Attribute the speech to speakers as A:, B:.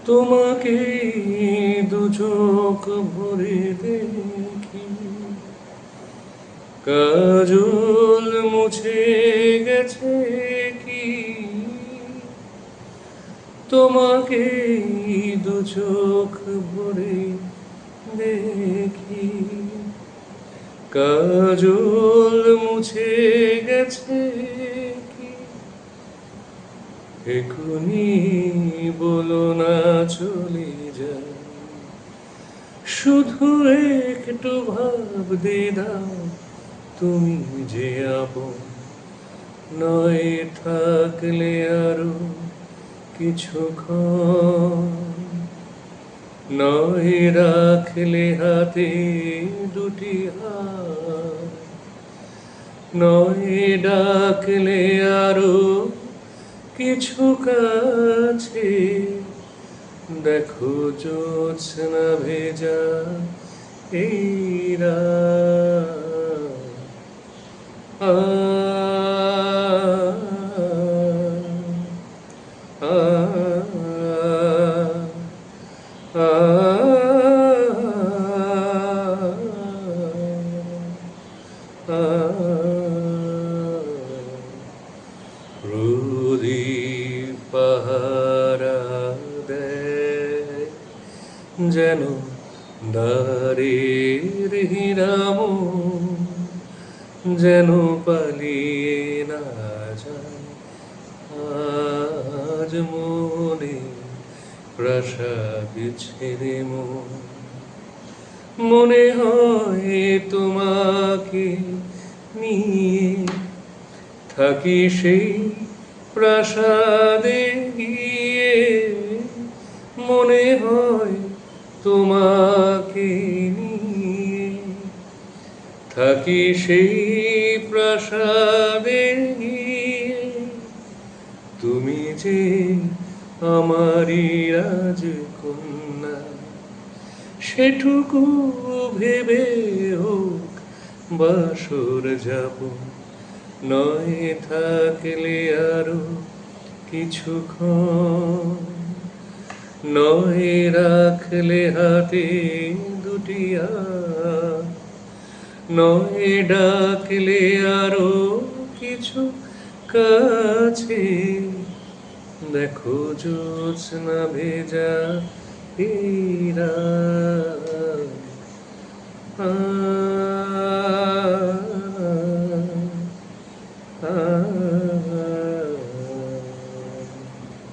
A: তোমাকে দু চোখ ভরে দেখি, কাজল মুছে গেছে কি? তোমাকে দু চোখ ভরে দেখি, কাজল মুছে গেছে কি? এখনি বলো না চলে যাই, শুধু একটু ভাবতে দাও, তুমি যে আপন নয় থাকলে আরো কিছুক্ষণ, নয় রাখলে হাতে দুটি হাত, নয় ডাকলে আরো কিছু কাছে, দেখো জ্যোৎস্না ভেজা এই রাত। আ আ আ প্রদীপ পাহারা দেয় যেন দ্বারের হীরাম, যেন পালিয়ে না যায় আজ মনে প্রাসাদ ছেড়ে মন। মনে হয় তোমাকে নিয়ে থাকি সেই প্রাসাদে গিয়ে, মনে হয় তোমাকে নিয়ে থাকি সেই প্রাসাদে গিয়ে, তুমি যে আমারই রাজকন্যা সেটুকু ভেবে হোক বাসর যাপন, নয় থাকলে আরো কিছুক্ষণ, নয় রাখলে হাতে দুটি হাত, নয় ডাকলে আরো কিছু কাছে, দেখো জ্যোৎস্না ভেজা এই রাত।